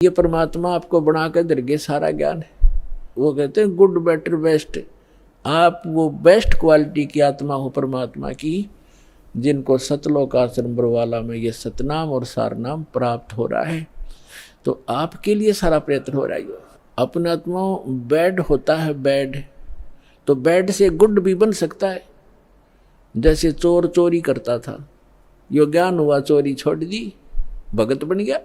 ये परमात्मा आपको बना कर दे गए सारा ज्ञान है। वो कहते हैं गुड बेटर बेस्ट। आप वो बेस्ट क्वालिटी की आत्मा हो परमात्मा की, जिनको सतलोक आश्रम बरवाला में ये सतनाम और सारनाम प्राप्त हो रहा है। तो आपके लिए सारा प्रयत्न हो रहा है। अपने आत्माओं बैड होता है बैड, तो बैड से गुड भी बन सकता है। जैसे चोर चोरी करता था, यो ज्ञान हुआ चोरी छोड़ दी, भगत बन गया।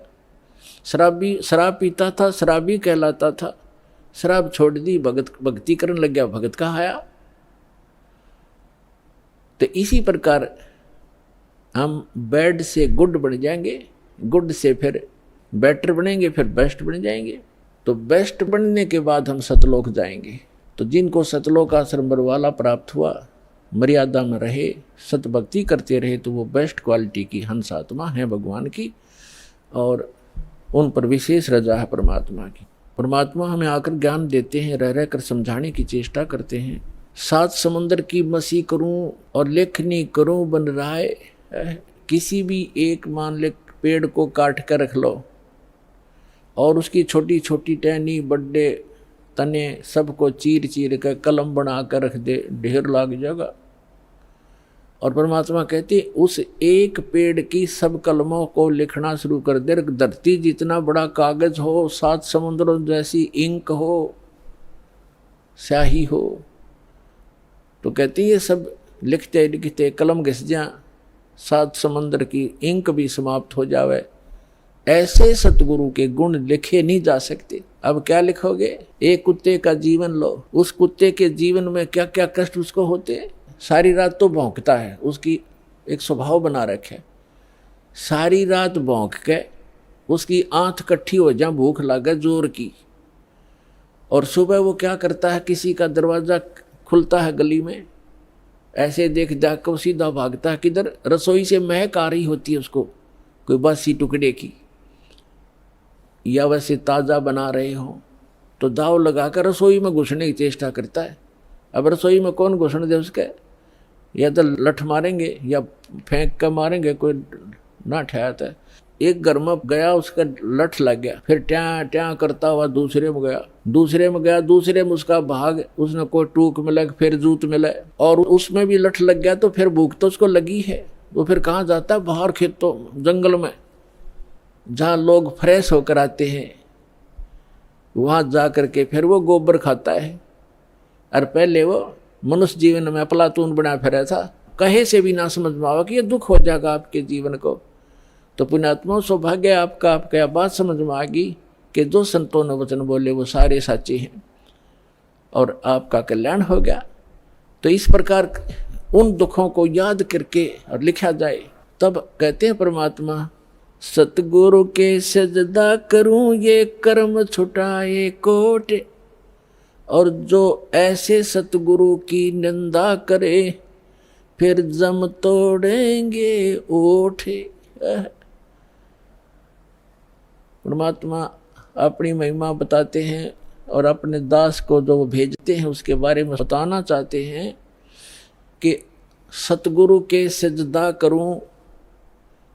शराबी शराब पीता था, शराबी कहलाता था, शराब छोड़ दी, भक्ति करने लग गया, भगत कहा आया। तो इसी प्रकार हम बैड से गुड बन जाएंगे, गुड से फिर बेटर बनेंगे, फिर बेस्ट बन जाएंगे। तो बेस्ट बनने के बाद हम सतलोक जाएंगे। तो जिनको सतलोक आश्रम बरवाला प्राप्त हुआ, मर्यादा में रहे, सतभक्ति करते रहे, तो वो बेस्ट क्वालिटी की हंस आत्मा है भगवान की, और उन पर विशेष रजा है परमात्मा की। परमात्मा हमें आकर ज्ञान देते हैं, रह रह कर समझाने की चेष्टा करते हैं। सात समुंदर की मसी करूं और लेखनी करूं बन रहा है। किसी भी एक मान ले पेड़ को काट कर रख लो और उसकी छोटी छोटी टहनी बड़े तने सबको चीर चीर कर कलम बना कर रख दे, ढेर लग जाएगा। और परमात्मा कहते उस एक पेड़ की सब कलमों को लिखना शुरू कर दे। धरती जितना बड़ा कागज हो, सात समुद्रों जैसी इंक हो, स्याही हो, तो कहती ये सब लिखते लिखते कलम घिस जा, सात समुद्र की इंक भी समाप्त हो जावे। ऐसे सतगुरु के गुण लिखे नहीं जा सकते। अब क्या लिखोगे? एक कुत्ते का जीवन लो, उस कुत्ते के जीवन में क्या क्या कष्ट उसको होते। सारी रात तो भौंकता है, उसकी एक स्वभाव बना रखे, सारी रात भौंक के उसकी आंख कट्ठी हो जा, भूख लगे जोर की, और सुबह वो क्या करता है, किसी का दरवाजा खुलता है गली में, ऐसे देख जाकर सीधा भागता है किधर, रसोई से महक आ रही होती है उसको, कोई बासी टुकड़े की, या वैसे ताज़ा बना रहे हो, तो दाव लगाकर रसोई में घुसने की चेष्टा करता है। अब रसोई में कौन घुसने दे उसके, या तो लठ मारेंगे या फेंक कर मारेंगे, कोई ना ठहरता है। एक घर में गया, उसका लठ लग गया, फिर ट्या ट्या करता हुआ दूसरे में गया, दूसरे में गया, दूसरे में उसका भाग, उसने कोई टूक मिला, फिर जूत मिला, और उसमें भी लठ लग गया, तो फिर भूख तो उसको लगी है। वो फिर कहाँ जाता है? बाहर खेतों जंगल में, जहाँ लोग फ्रेश होकर आते हैं, वहाँ जा करके फिर वो गोबर खाता है। और पहले वो मनुष्य जीवन में अफलातून बना फिरा था, कहे से भी ना समझ में आवा कि ये दुख हो जाएगा आपके जीवन को। तो पुण्यात्मा सौभाग्य आपका, आपका बात समझ में आ गई कि जो संतों ने वचन बोले वो सारे सच्चे हैं, और आपका कल्याण हो गया। तो इस प्रकार उन दुखों को याद करके और लिखा जाए। तब कहते हैं परमात्मा, सतगुरु के सजदा करूं ये कर्म छुटाए कोट, और जो ऐसे सतगुरु की निंदा करे फिर जम तोड़ेंगे ओठ। परमात्मा अपनी महिमा बताते हैं और अपने दास को जो भेजते हैं उसके बारे में बताना चाहते हैं कि सतगुरु के सजदा करूं,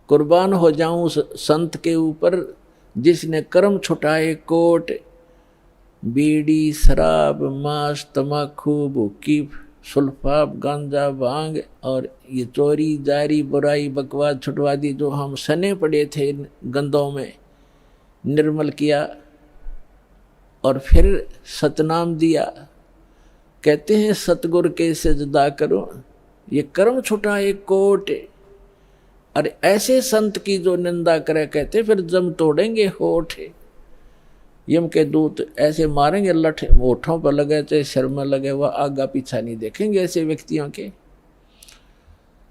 कुर्बान हो जाऊं उस संत के ऊपर जिसने कर्म छुटाए कोट। बीड़ी शराब मांस तमाकू भूकी सुल्फाब गांजा भांग और ये चोरी जारी बुराई बकवास छुटवा दी, जो हम सने पड़े थे गंदों में, निर्मल किया और फिर सतनाम दिया। कहते हैं सतगुरु के सजदा करो ये कर्म छुटाए कोट। और ऐसे संत की जो निंदा करे, कहते फिर जम तोड़ेंगे होठ। यम के दूत ऐसे मारेंगे लठ, होठों पर लगे चाहे सिर में लगे, वह आगा पीछा नहीं देखेंगे ऐसे व्यक्तियों के।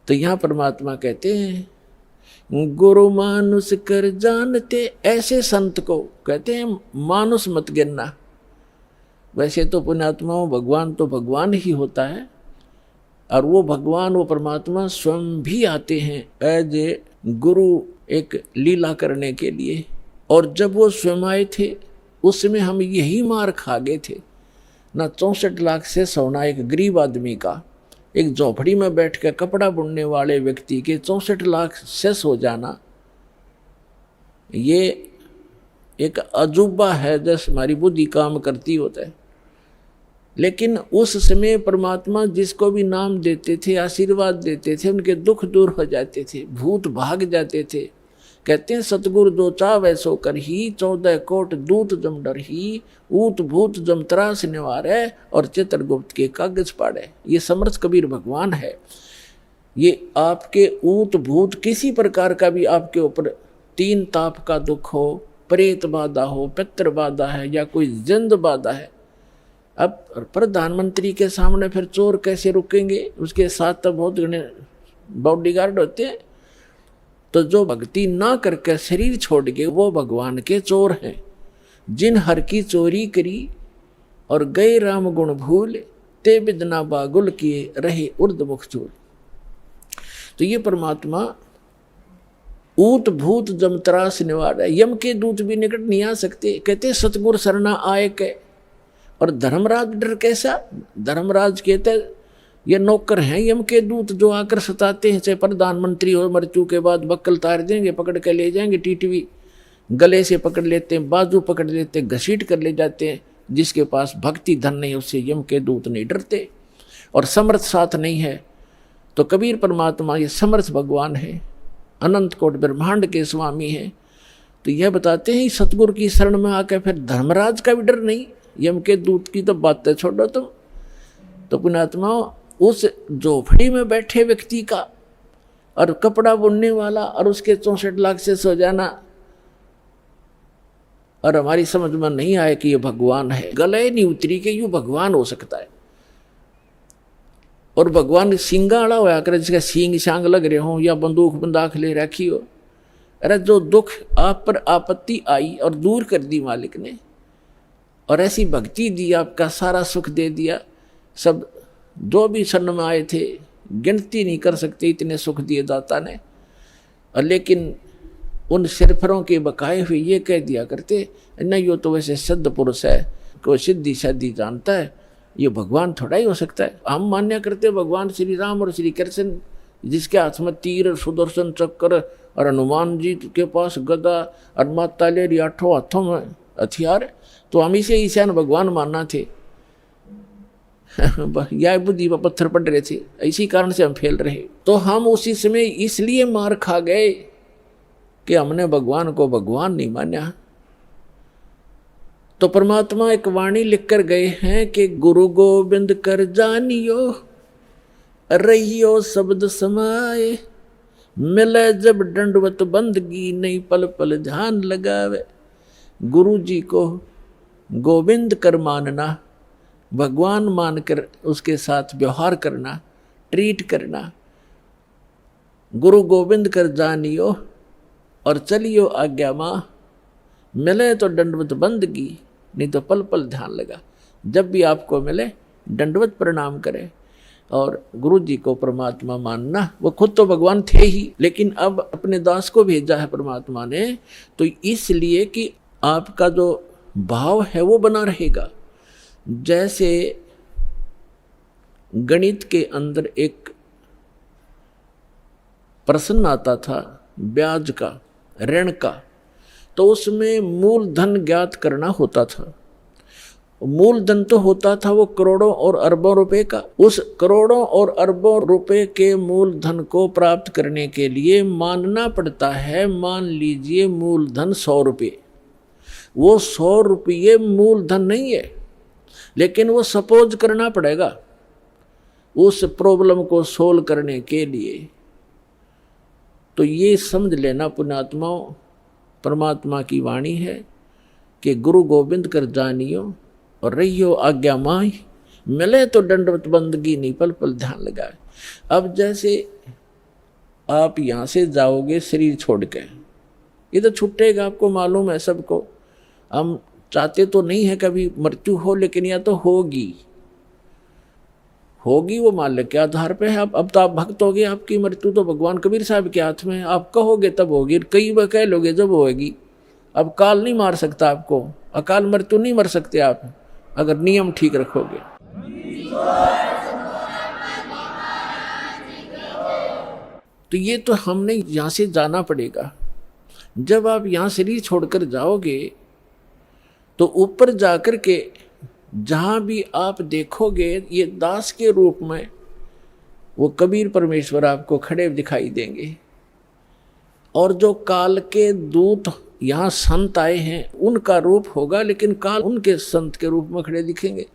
तो यहाँ परमात्मा कहते हैं गुरु मानुष कर जानते, ऐसे संत को कहते हैं मानुष मत गिनना। वैसे तो पुण्यात्माओं भगवान तो भगवान ही होता है, और वो भगवान वो परमात्मा स्वयं भी आते हैं एज ए गुरु, एक लीला करने के लिए। और जब वो स्वयं आए थे उसमें हम यही मार खा गए थे ना। 64 लाख से सोना एक गरीब आदमी का, एक झोपड़ी में बैठ कर कपड़ा बुनने वाले व्यक्ति के 64 लाख सेस हो जाना, ये एक अजूबा है, जैसे हमारी बुद्धि काम करती होता है। लेकिन उस समय परमात्मा जिसको भी नाम देते थे, आशीर्वाद देते थे, उनके दुख दूर हो जाते थे, भूत भाग जाते थे। कहते हैं सतगुरु जो चावै सो कर ही, 14 कोट दूत जम डर ही, ऊत भूत जम त्रास निवारे, और चित्रगुप्त के कागज पाड़े। ये समर्थ कबीर भगवान है। ये आपके ऊत भूत किसी प्रकार का भी आपके ऊपर 3 ताप का दुख हो, प्रेत बाधा हो, पितृ बाधा है, या कोई जिंद बाधा है। अब प्रधानमंत्री के सामने फिर चोर कैसे रुकेंगे? उसके साथ तो बहुत घने बॉडीगार्ड होते हैं। तो जो भक्ति ना करके शरीर छोड़ के, वो भगवान के चोर हैं। जिन हर की चोरी करी और गए राम गुण भूल, ते बिदना बागुल किए रहे उर्द मुख चूल। तो ये परमात्मा ऊत भूत जम त्रास निवार है। यम के दूत भी निकट नहीं आ सकते। कहते सतगुर शरणा आए के। और धर्मराज डर कैसा? धर्मराज कहते ये नौकर हैं यम के दूत, जो आकर सताते हैं। चाहे प्रधानमंत्री हो, मृत्यु के बाद बक्कल तार देंगे, पकड़ के ले जाएंगे, टीटीवी गले से पकड़ लेते हैं, बाजू पकड़ लेते हैं, घसीट कर ले जाते हैं। जिसके पास भक्ति धन नहीं, उससे यम के दूत नहीं डरते। और समर्थ साथ नहीं है। तो कबीर परमात्मा ये समर्थ भगवान है, अनंत कोट ब्रह्मांड के स्वामी हैं। तो यह बताते हैं सतगुरु की शरण में आकर फिर धर्मराज का भी डर नहीं, यम के दूत की तो बातें छोड़ो तुम। तो पुण्यात्मा, उस झोपड़ी में बैठे व्यक्ति का और कपड़ा बुनने वाला और उसके 64 लाख से सो जाना, और हमारी समझ में नहीं आए कि ये भगवान है। गले नहीं उतरी कि यूँ भगवान हो सकता है। और भगवान सिंगाड़ा होया करे, जिसका सींग शांग लग रहे हो या बंदूक बंदाख ले रखी हो। अरे जो दुख आप पर आपत्ति आई और दूर कर दी मालिक ने, और ऐसी भक्ति दी, आपका सारा सुख दे दिया। सब जो भी शरण में आए थे गिनती नहीं कर सकते, इतने सुख दिए दाता ने। और लेकिन उन सिरफरों के बकाए हुए ये कह दिया करते, नहीं यो तो वैसे सिद्ध पुरुष है, कोई सिद्धि शादी जानता है, ये भगवान थोड़ा ही हो सकता है। हम मान्य करते भगवान श्री राम और श्री कृष्ण, जिसके हाथ में तीर, सुदर्शन चक्र, और हनुमान जी के पास गदा, और माता ले 8 हाथों में हथियार। तो हम इसे ईशान भगवान मानना थे। यह बुद्धि पर पत्थर पड़ रहे थे, इसी कारण से हम फेल रहे। तो हम उसी समय इसलिए मार खा गए कि हमने भगवान को भगवान नहीं माना। तो परमात्मा एक वाणी लिख कर गए हैं कि गुरु गोविंद कर जानियो, रहियो शब्द समाए, मिले जब दंडवत बंदगी, नहीं पल पल ध्यान लगावे। गुरु जी को गोविंद कर मानना, भगवान मानकर उसके साथ व्यवहार करना, ट्रीट करना। गुरु गोविंद कर जानियो और चलियो आज्ञा माँ, मिले तो दंडवत बंदगी, नहीं तो पल पल ध्यान लगा। जब भी आपको मिले दंडवत प्रणाम करें। और गुरु जी को परमात्मा मानना, वो खुद तो भगवान थे ही, लेकिन अब अपने दास को भेजा है परमात्मा ने, तो इसलिए कि आपका जो भाव है वो बना रहेगा। जैसे गणित के अंदर एक प्रश्न आता था ब्याज का, ऋण का, तो उसमें मूलधन ज्ञात करना होता था। मूलधन तो होता था वो करोड़ों और अरबों रुपए का। उस करोड़ों और अरबों रुपए के मूलधन को प्राप्त करने के लिए मानना पड़ता है, मान लीजिए मूलधन 100 रुपये। वो 100 रुपये मूलधन नहीं है, लेकिन वो सपोज करना पड़ेगा उस प्रॉब्लम को सोल्व करने के लिए। तो ये समझ लेना पुण्यात्माओं, परमात्मा की वाणी है कि गुरु गोविंद कर जानियो और रहियो आज्ञा माही, मिले तो दंडवत बंदगी, नहीं पल पल ध्यान लगाए। अब जैसे आप यहाँ से जाओगे शरीर छोड़ के, ये तो छूटेगा, आपको मालूम है सबको। हम चाहते तो नहीं है कभी मृत्यु हो, लेकिन यह तो होगी होगी। वो मालिक के आधार पे है। अब तो आप भक्त हो गए, आपकी मृत्यु तो भगवान कबीर साहब के हाथ में है। आप कहोगे तब होगी, कई बार कह लोगे जब होगी। अब काल नहीं मार सकता आपको, अकाल मृत्यु नहीं मर सकते आप, अगर नियम ठीक रखोगे। तो ये तो हमने यहाँ से जाना पड़ेगा। जब आप यहाँ शरीर छोड़कर जाओगे तो ऊपर जाकर के जहाँ भी आप देखोगे ये दास के रूप में वो कबीर परमेश्वर आपको खड़े दिखाई देंगे। और जो काल के दूत यहाँ संत आए हैं उनका रूप होगा, लेकिन काल उनके संत के रूप में खड़े दिखेंगे।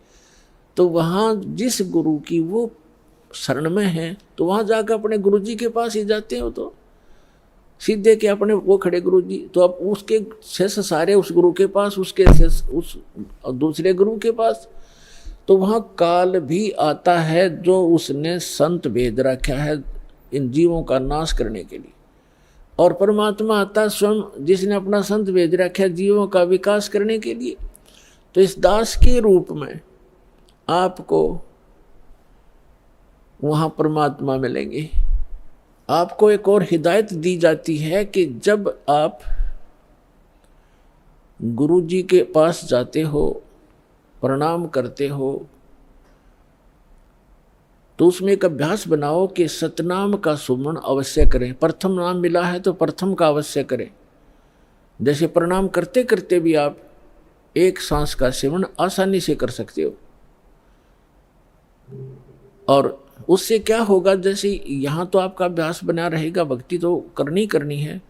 तो वहाँ जिस गुरु की वो शरण में है तो वहाँ जाकर अपने गुरु जी के पास ही जाते हो, तो सीधे के अपने वो खड़े गुरु जी, तो अब उसके शेष सारे उस गुरु के पास, उसके शेष उस दूसरे गुरु के पास। तो वहाँ काल भी आता है जो उसने संत भेज रखा है इन जीवों का नाश करने के लिए, और परमात्मा आता स्वयं जिसने अपना संत भेज रखा है जीवों का विकास करने के लिए। तो इस दास के रूप में आपको वहाँ परमात्मा मिलेंगे। आपको एक और हिदायत दी जाती है कि जब आप गुरु जी के पास जाते हो, प्रणाम करते हो, तो उसमें एक अभ्यास बनाओ कि सतनाम का सुमरण अवश्य करें। प्रथम नाम मिला है तो प्रथम का अवश्य करें। जैसे प्रणाम करते करते भी आप एक सांस का सेवन आसानी से कर सकते हो। और उससे क्या होगा, जैसे यहाँ तो आपका अभ्यास बना रहेगा, भक्ति तो करनी है,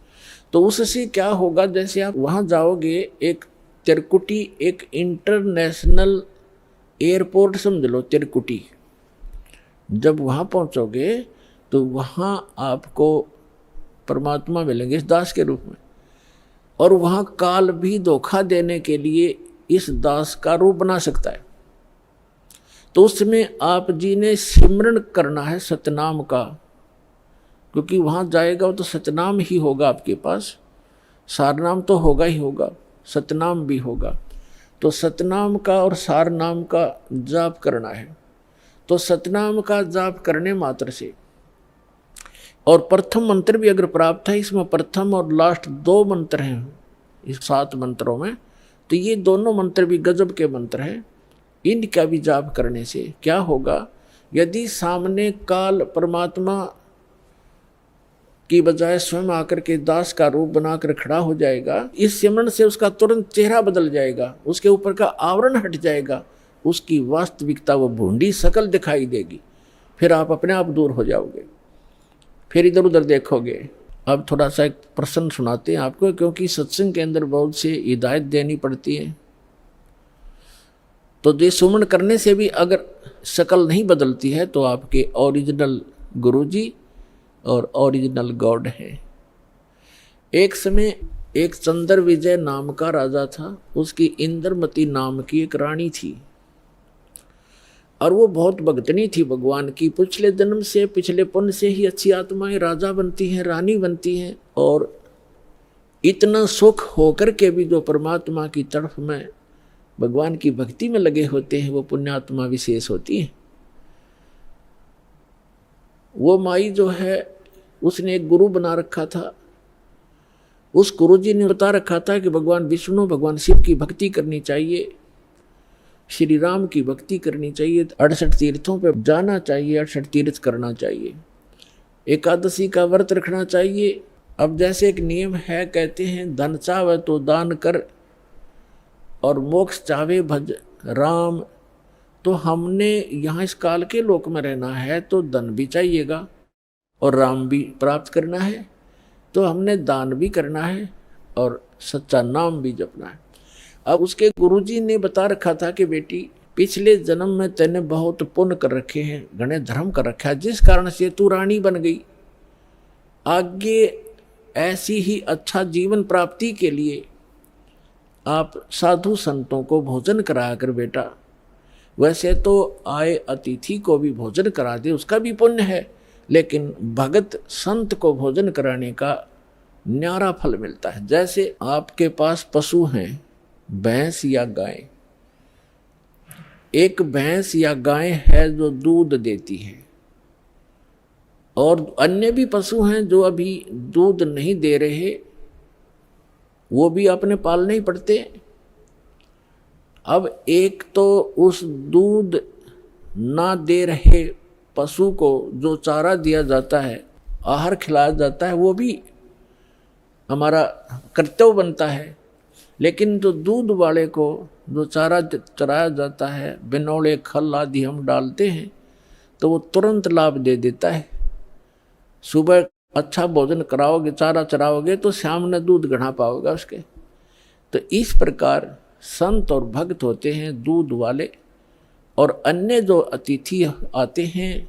तो उससे क्या होगा, जैसे आप वहाँ जाओगे, एक तिरकुटी एक इंटरनेशनल एयरपोर्ट समझ लो तिरकुटी, जब वहाँ पहुँचोगे तो वहाँ आपको परमात्मा मिलेंगे इस दास के रूप में। और वहाँ काल भी धोखा देने के लिए इस दास का रूप बना सकता है। तो उसमें आप जी ने सिमरन करना है सतनाम का, क्योंकि वहाँ जाएगा तो सतनाम ही होगा आपके पास, सारनाम तो होगा ही होगा, सतनाम भी होगा। तो सतनाम का और सारनाम का जाप करना है। तो सतनाम का जाप करने मात्र से, और प्रथम मंत्र भी अगर प्राप्त है, इसमें प्रथम और लास्ट 2 मंत्र हैं इस 7 मंत्रों में, तो ये दोनों मंत्र भी गजब के मंत्र हैं। इनका भी जाप करने से क्या होगा, यदि सामने काल परमात्मा की बजाय स्वयं आकर के दास का रूप बनाकर खड़ा हो जाएगा, इस सिमरन से उसका तुरंत चेहरा बदल जाएगा, उसके ऊपर का आवरण हट जाएगा, उसकी वास्तविकता वो भूंडी शकल दिखाई देगी। फिर आप अपने आप दूर हो जाओगे, फिर इधर उधर देखोगे। अब थोड़ा सा एक प्रश्न सुनाते हैं आपको, क्योंकि सत्संग के अंदर बहुत से हिदायत देनी पड़ती है। तो ये सुमन करने से भी अगर शकल नहीं बदलती है तो आपके ओरिजिनल गुरुजी और ओरिजिनल गॉड है। एक समय एक चंद्र विजय नाम का राजा था, उसकी इंद्रमती नाम की एक रानी थी, और वो बहुत भक्तनी थी भगवान की। पिछले जन्म से, पिछले पुण्य से ही अच्छी आत्माएं राजा बनती हैं, रानी बनती हैं, और इतना सुख होकर के भी जो परमात्मा की तरफ में भगवान की भक्ति में लगे होते हैं वो पुण्यात्मा विशेष होती हैं। वो माई जो है उसने एक गुरु बना रखा था। उस गुरु जी ने बता रखा था कि भगवान विष्णु, भगवान शिव की भक्ति करनी चाहिए, श्री राम की भक्ति करनी चाहिए, 68 तीर्थों पे जाना चाहिए, 68 तीर्थ करना चाहिए, एकादशी का व्रत रखना चाहिए। अब जैसे एक नियम है, कहते हैं धन चाहे तो दान कर और मोक्ष चाहे भज राम। तो हमने यहाँ इस काल के लोक में रहना है तो धन भी चाहिएगा और राम भी प्राप्त करना है, तो हमने दान भी करना है और सच्चा नाम भी जपना है। अब उसके गुरुजी ने बता रखा था कि बेटी पिछले जन्म में तैने बहुत पुण्य कर रखे हैं, घने धर्म कर रखा है, जिस कारण से तू रानी बन गई। आगे ऐसी ही अच्छा जीवन प्राप्ति के लिए आप साधु संतों को भोजन कराया कर बेटा। वैसे तो आए अतिथि को भी भोजन करा दे, उसका भी पुण्य है, लेकिन भगत संत को भोजन कराने का न्यारा फल मिलता है। जैसे आपके पास पशु हैं, भैंस या गाय, एक भैंस या गाय है जो दूध देती है, और अन्य भी पशु हैं जो अभी दूध नहीं दे रहे, वो भी अपने पालने ही पड़ते। अब एक तो उस दूध ना दे रहे पशु को जो चारा दिया जाता है, आहार खिलाया जाता है, वो भी हमारा कर्तव्य बनता है। लेकिन जो दूध वाले को जो चारा चराया जाता है, बिनौले खल आदि हम डालते हैं, तो वो तुरंत लाभ दे देता है। सुबह अच्छा भोजन कराओगे, चारा चराओगे, तो शाम में दूध गढ़ा पाओगे उसके। तो इस प्रकार संत और भक्त होते हैं दूध वाले, और अन्य जो अतिथि आते हैं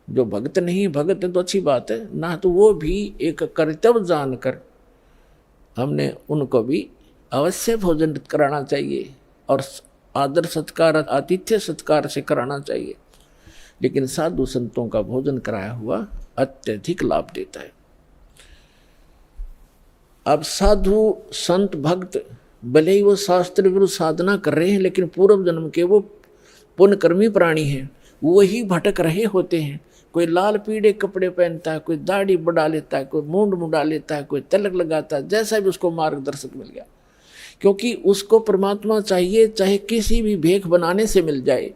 जो भक्त नहीं, भक्त है तो अच्छी बात है ना, तो वो भी एक कर्तव्य जानकर हमने उनको भी अवश्य भोजन कराना चाहिए और आदर सत्कार, आतिथ्य सत्कार से कराना चाहिए। लेकिन साधु संतों का भोजन कराया हुआ अत्यधिक लाभ देता है। अब साधु संत भक्त भले ही वो शास्त्र विरुद्ध साधना कर रहे हैं, लेकिन पूर्व जन्म के वो पुण्यकर्मी प्राणी हैं, वही भटक रहे होते हैं। कोई लाल पीले कपड़े पहनता है, कोई दाढ़ी बढ़ा लेता है, कोई मूंड मुड़ा लेता है, कोई तिलक लगाता है, जैसा भी उसको मार्गदर्शक मिल गया, क्योंकि उसको परमात्मा चाहिए, चाहे किसी भी भेख बनाने से मिल जाए,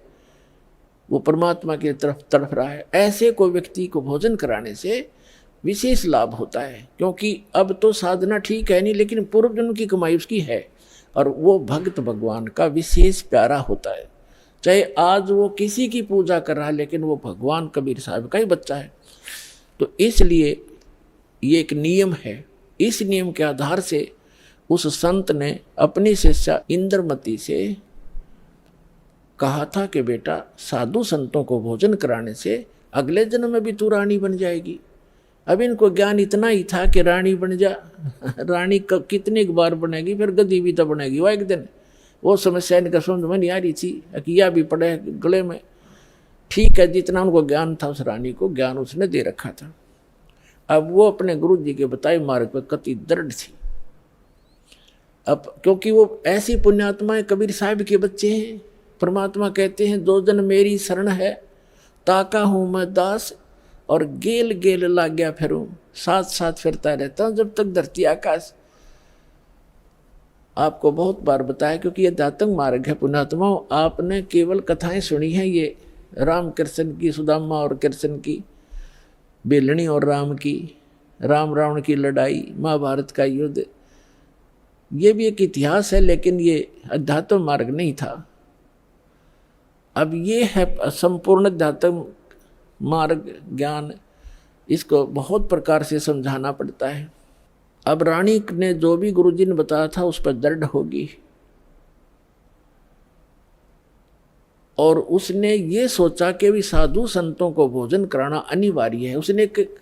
वो परमात्मा की तरफ तड़फ रहा है। ऐसे कोई व्यक्ति को भोजन कराने से विशेष लाभ होता है, क्योंकि अब तो साधना ठीक है नहीं, लेकिन पूर्व जन्म की कमाई उसकी है, और वो भक्त भगवान का विशेष प्यारा होता है। चाहे आज वो किसी की पूजा कर रहा है, लेकिन वो भगवान कबीर साहब का ही बच्चा है। तो इसलिए ये एक नियम है। इस नियम के आधार से उस संत ने अपनी शिष्या इंद्रमती से कहा था कि बेटा, साधु संतों को भोजन कराने से अगले जन्म में भी तू रानी बन जाएगी। अब इनको ज्ञान इतना ही था कि रानी बन जा, रानी कितनी बार बनेगी, फिर गद्दी भी तो बनेगी वो एक दिन। वो समस्या इनका समझ में नहीं आ रही थी, किया भी पड़े गले में। ठीक है, जितना उनको ज्ञान था उस रानी को ज्ञान उसने दे रखा था। अब वो अपने गुरु जी के बताए मार्ग पर कति दृढ़ थी। अब क्योंकि वो ऐसी पुण्यात्माएं कबीर साहब के बच्चे हैं, परमात्मा कहते हैं, दो जन मेरी शरण है, ताका हूँ मैं दास, और गेल गेल लाग गया फिरूं, साथ साथ फिरता रहता हूं जब तक धरती आकाश। आपको बहुत बार बताया, क्योंकि ये दातंग मार्ग है पुण्यात्माओं। आपने केवल कथाएं सुनी हैं, ये राम कृष्ण की, सुदामा और कृष्ण की, बेलनी और राम की, राम रावण की लड़ाई, महाभारत का युद्ध, ये भी एक इतिहास है, लेकिन ये अध्यात्म मार्ग नहीं था। अब ये है संपूर्ण अध्यात्म मार्ग ज्ञान, इसको बहुत प्रकार से समझाना पड़ता है। अब रानी ने जो भी गुरुजी ने बताया था उस पर दृढ़ होगी, और उसने ये सोचा कि भी साधु संतों को भोजन कराना अनिवार्य है। उसने एक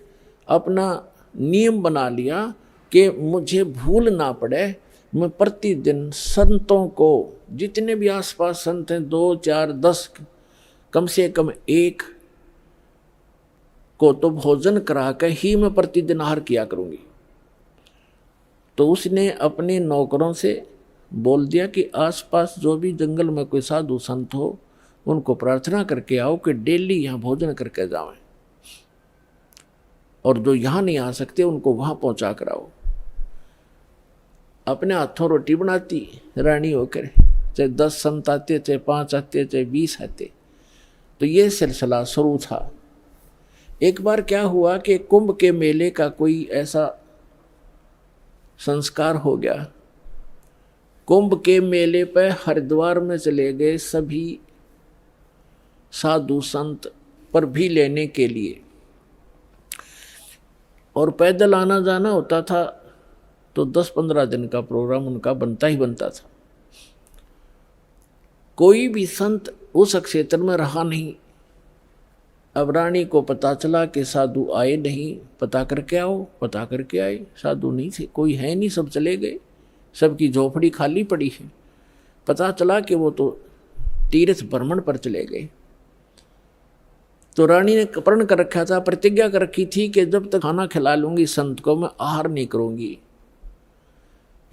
अपना नियम बना लिया कि मुझे भूल ना पड़े, मैं प्रतिदिन संतों को, जितने भी आसपास संत हैं, 2, 4, 10, कम से कम एक को तो भोजन करा कर ही मैं प्रतिदिन आहार किया करूंगी। तो उसने अपने नौकरों से बोल दिया कि आसपास जो भी जंगल में कोई साधु संत हो, उनको प्रार्थना करके आओ कि डेली यहाँ भोजन करके जाएं, और जो यहाँ नहीं आ सकते उनको वहाँ पहुँचा कर आओ। अपने हाथों रोटी बनाती रानी होकर, चाहे 10 संत आते, चाहे 5 आते, चाहे 20 आते। तो ये सिलसिला शुरू था। एक बार क्या हुआ कि कुंभ के मेले का कोई ऐसा संस्कार हो गया। कुंभ के मेले पर हरिद्वार में चले गए सभी साधु संत पर भी लेने के लिए, और पैदल आना जाना होता था, तो 10-15 दिन का प्रोग्राम उनका बनता ही बनता था। कोई भी संत उस क्षेत्र में रहा नहीं। अब रानी को पता चला कि साधु आए नहीं, पता करके आओ। पता करके आए, साधु नहीं थे, कोई है नहीं, सब चले गए, सबकी झोपड़ी खाली पड़ी है। पता चला कि वो तो तीर्थ भ्रमण पर चले गए। तो रानी ने प्रण कर रखा था, प्रतिज्ञा कर रखी थी कि जब तक खाना खिला लूंगी संत को, मैं आहार नहीं करूंगी।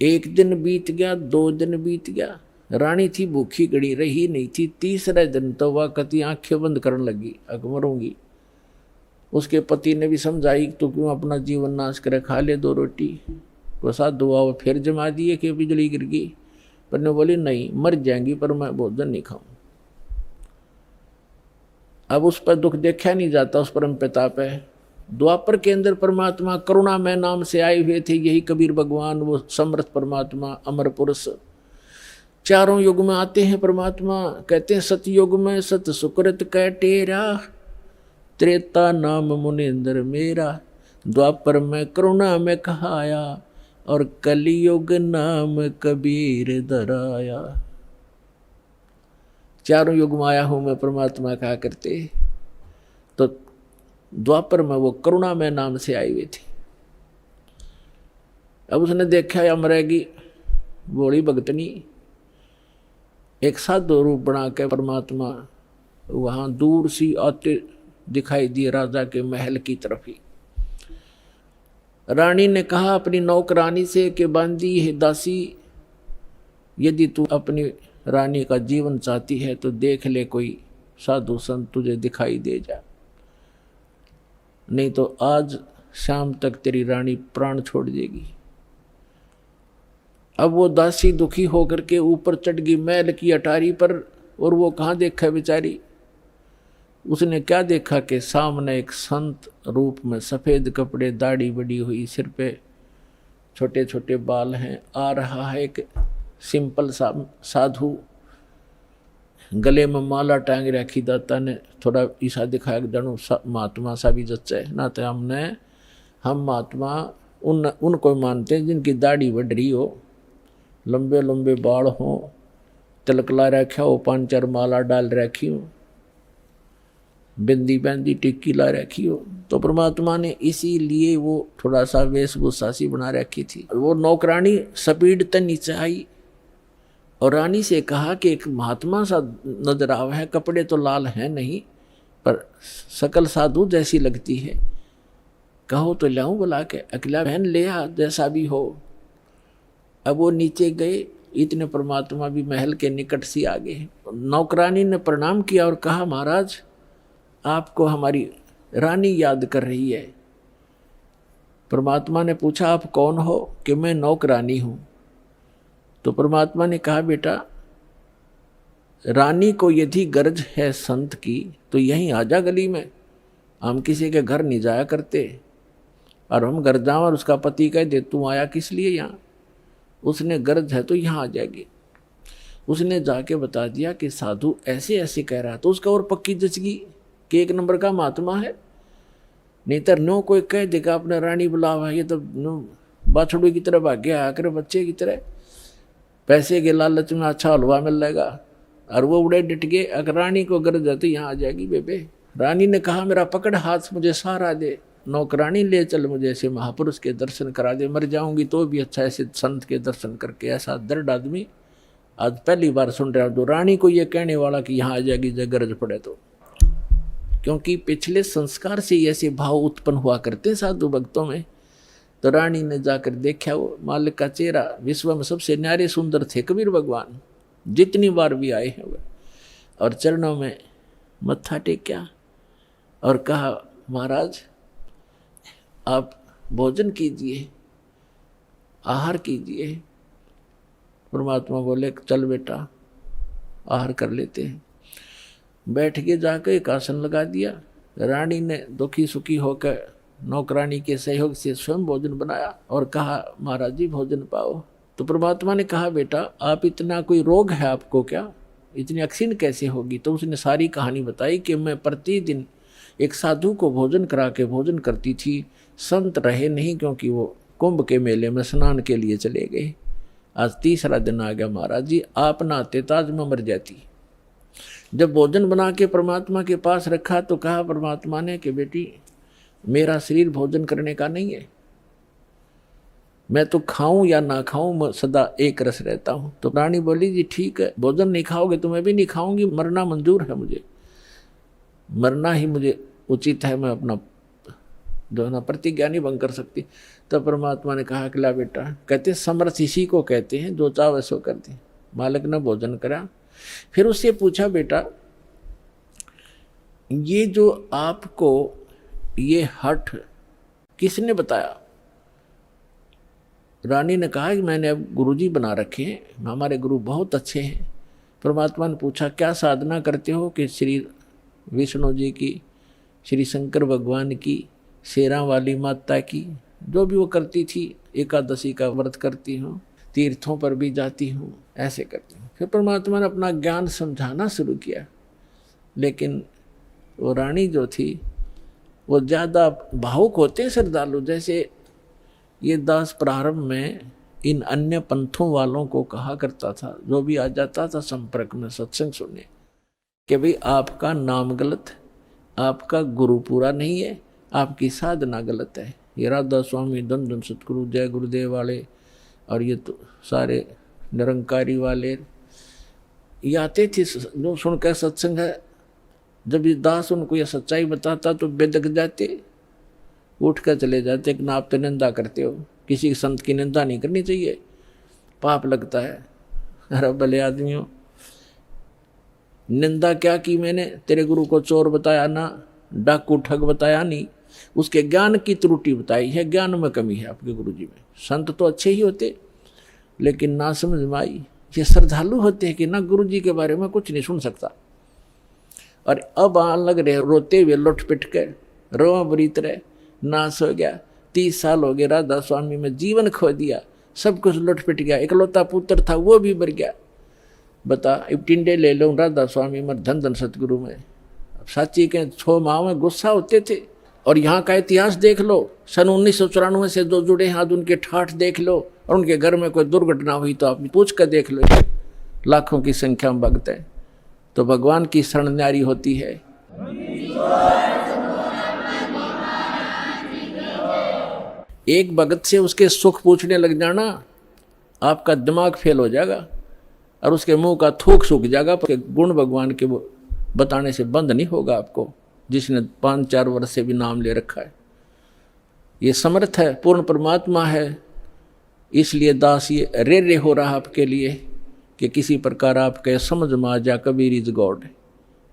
1 दिन बीत गया, 2 दिन बीत गया, रानी थी भूखी गड़ी, रही नहीं थी। 3रे दिन तो वह कति आंखें बंद करने लगी, अब मरूंगी। उसके पति ने भी समझाई, तो क्यों अपना जीवन नाश करे, खा ले 2 रोटी। वो साधु आओ फिर जमा दिए कि बिजली गिर गई, पर ने बोली नहीं, मर जाएंगी पर मैं भोजन नहीं खाऊं। अब उस पर दुख देखा नहीं जाता, उस परम पिता पे द्वापर के अंदर परमात्मा करुणा में नाम से आए हुए थे, यही कबीर भगवान, वो समर्थ परमात्मा, अमर पुरुष। चारों युग में आते हैं परमात्मा, कहते हैं सतयुग में सत सुकृत कै टेरा, त्रेता नाम मुनिंदर मेरा, द्वापर में करुणा में कहाया, और कलियुग नाम कबीर दराया। चारों युग में आया हूं मैं परमात्मा कहा करते, तो द्वापर में वो करुणा में नाम से आई हुई थी। अब उसने देखा या मरेगी बोली भगतनी, एक साधु रूप बना के परमात्मा वहां दूर सी आते दिखाई दिए राजा के महल की तरफ ही। रानी ने कहा अपनी नौकरानी से कि बांदी है दासी, यदि तू अपनी रानी का जीवन चाहती है तो देख ले कोई साधु संत तुझे दिखाई दे जा, नहीं तो आज शाम तक तेरी रानी प्राण छोड़ देगी। अब वो दासी दुखी होकर के ऊपर चढ़ गई महल की अटारी पर, और वो कहाँ देखा बेचारी, उसने क्या देखा कि सामने एक संत रूप में, सफ़ेद कपड़े, दाढ़ी बड़ी हुई, सिर पे छोटे छोटे बाल हैं, आ रहा है एक सिंपल सा साधु, गले में माला टांग रखी। दाता ने थोड़ा ईसा दिखाया कि जानो महात्मा सा भी जच्चा है ना, तो हम महात्मा उन कोई मानते हैं जिनकी दाढ़ी बढ़ रही हो, लंबे लंबे बाल हों, तिलक ला रखा हो, 5-4 माला डाल रखी हो, बिंदी बैंदी टिक्की ला रखी हो। तो परमात्मा ने इसीलिए वो थोड़ा सा वेशभूषा सी बना रखी थी। वो नौकरानी स्पीड तक नीचे आई और रानी से कहा कि एक महात्मा सा नजर आवा है, कपड़े तो लाल हैं नहीं पर सकल साधु जैसी लगती है, कहो तो लाऊं बुला के, अकेला बहन ले आ जैसा भी हो। अब वो नीचे गए, इतने परमात्मा भी महल के निकट से आ गए। नौकरानी ने प्रणाम किया और कहा महाराज आपको हमारी रानी याद कर रही है। परमात्मा ने पूछा आप कौन हो, कि मैं नौकरानी हूँ। तो परमात्मा ने कहा बेटा रानी को यदि गरज है संत की तो यहीं आजा गली में, हम किसी के घर नहीं जाया करते, और हम घर जाओ और उसका पति कह दे तू आया किस लिए यहाँ, उसने गरज है तो यहाँ आ जाएगी। उसने जाके बता दिया कि साधु ऐसे ऐसे कह रहा, तो उसका और पक्की जचगी कि 1 नंबर का महात्मा है। नहीं तो नो कोई कह देगा अपने रानी बुलावा, ये तो बाछड़ू की तरह भाग्य आकर बच्चे की तरह, पैसे के लालच में अच्छा हलवा मिल जाएगा, और वो उड़े डिट गए, अगर रानी को गरज है तो यहाँ आ जाएगी बेबे। रानी ने कहा मेरा पकड़ हाथ मुझे सहारा दे, नौकरानी ले चल मुझे ऐसे महापुरुष के दर्शन करा दे, मर जाऊंगी तो भी अच्छा ऐसे संत के दर्शन करके। ऐसा दर्द आदमी आज पहली बार सुन रहा हूँ, तो रानी को ये कहने वाला कि यहाँ आ जाएगी जब गरज पड़े तो, क्योंकि पिछले संस्कार से ऐसे भाव उत्पन्न हुआ करते साधु भक्तों में। तो रानी ने जाकर देखा वो मालिक का चेहरा, विश्व में सबसे न्यारे सुंदर थे कबीर भगवान, जितनी बार भी आए हैं वह, और चरणों में मत्था टेका और कहा महाराज आप भोजन कीजिए, आहार कीजिए। परमात्मा बोले चल बेटा आहार कर लेते हैं। बैठ के जाकर एक आसन लगा दिया। रानी ने दुखी सुखी होकर नौकरानी के सहयोग से स्वयं भोजन बनाया और कहा महाराज जी भोजन पाओ। तो परमात्मा ने कहा बेटा आप इतना कोई रोग है आपको क्या, इतनी अक्सीन कैसे होगी। तो उसने सारी कहानी बताई कि मैं प्रतिदिन एक साधु को भोजन करा के भोजन करती थी, संत रहे नहीं क्योंकि वो कुंभ के मेले में स्नान के लिए चले गए। आज 3रा दिन आ गया महाराज जी, आप ना आते ताज में मर जाती। जब भोजन बना के परमात्मा के पास रखा तो कहा परमात्मा ने कि बेटी मेरा शरीर भोजन करने का नहीं है, मैं तो खाऊं या ना खाऊं मैं सदा एक रस रहता हूं। तो रानी बोली जी ठीक है, भोजन नहीं खाओगे तो मैं भी नहीं खाऊंगी, मरना मंजूर है मुझे, मरना ही मुझे उचित है, मैं अपना जो है ना प्रतिज्ञा नहीं भंग कर सकती। तो परमात्मा ने कहा कि ला बेटा, कहते समर्थ इसी को कहते हैं जो चाहे सो करते। मालिक ने भोजन करा, फिर उससे पूछा बेटा ये जो आपको ये हठ किसने बताया। रानी ने कहा कि मैंने अब गुरुजी बना रखे हैं, हमारे गुरु बहुत अच्छे हैं। परमात्मा ने पूछा क्या साधना करते हो, कि श्री विष्णु जी की, श्री शंकर भगवान की, शेरां वाली माता की, जो भी वो करती थी, एकादशी का व्रत करती हूँ, तीर्थों पर भी जाती हूँ, ऐसे करती हूँ। फिर परमात्मा ने अपना ज्ञान समझाना शुरू किया, लेकिन वो रानी जो थी वो ज़्यादा भावुक होते श्रद्धालु। जैसे ये दास प्रारंभ में इन अन्य पंथों वालों को कहा करता था, जो भी आ जाता था संपर्क में सत्संग सुनने, कि भाई आपका नाम गलत, आपका गुरु पूरा नहीं है, आपकी साधना गलत है। ये राधा स्वामी, धन धन सतगुरु, जय गुरुदेव वाले और ये तो सारे निरंकारी वाले ये आते थे जो सुनकर सत्संग है। जब ये दास उनको ये सच्चाई बताता तो बेदक जाते, उठ कर चले जाते कि ना आप तो निंदा करते हो, किसी संत की निंदा नहीं करनी चाहिए, पाप लगता है। अरे भले आदमियों, निंदा क्या की मैंने? तेरे गुरु को चोर बताया ना, डाकू ठग बताया नहीं, उसके ज्ञान की त्रुटि बताई है, ज्ञान में कमी है आपके गुरु जी में। संत तो अच्छे ही होते, लेकिन ना समझ में आई। ये श्रद्धालु होते हैं कि ना गुरु जी के बारे में कुछ नहीं सुन सकता। और अब आने लग रहे रोते हुए, लुट पिट के, रोआ बुरी तरह, नाश हो गया। 30 साल हो गए राधा स्वामी में जीवन खो दिया, सब कुछ लुट पिट गया। इकलौता पुत्र था वो भी मर गया। बता, अब टिंडे ले लो राधा स्वामी में, धन धन सतगुरु में। अब साची के 6 माह में गुस्सा होते थे। और यहाँ का इतिहास देख लो, सन 1994 से जो जुड़े हैं, उनके ठाठ देख लो, और उनके घर में कोई दुर्घटना हुई तो आप पूछ कर देख लो, लाखों की संख्या में भक्त हैं। तो भगवान की शरण न्यारी होती है। एक भगत से उसके सुख पूछने लग जाना, आपका दिमाग फेल हो जाएगा और उसके मुंह का थूक सूख जाएगा। गुण भगवान के वो बताने से बंद नहीं होगा आपको, जिसने 5-4 वर्ष से भी नाम ले रखा है। ये समर्थ है, पूर्ण परमात्मा है। इसलिए दास ये रे हो रहा आपके लिए कि किसी प्रकार आपके समझ में आ जा, कबीर इज गॉड।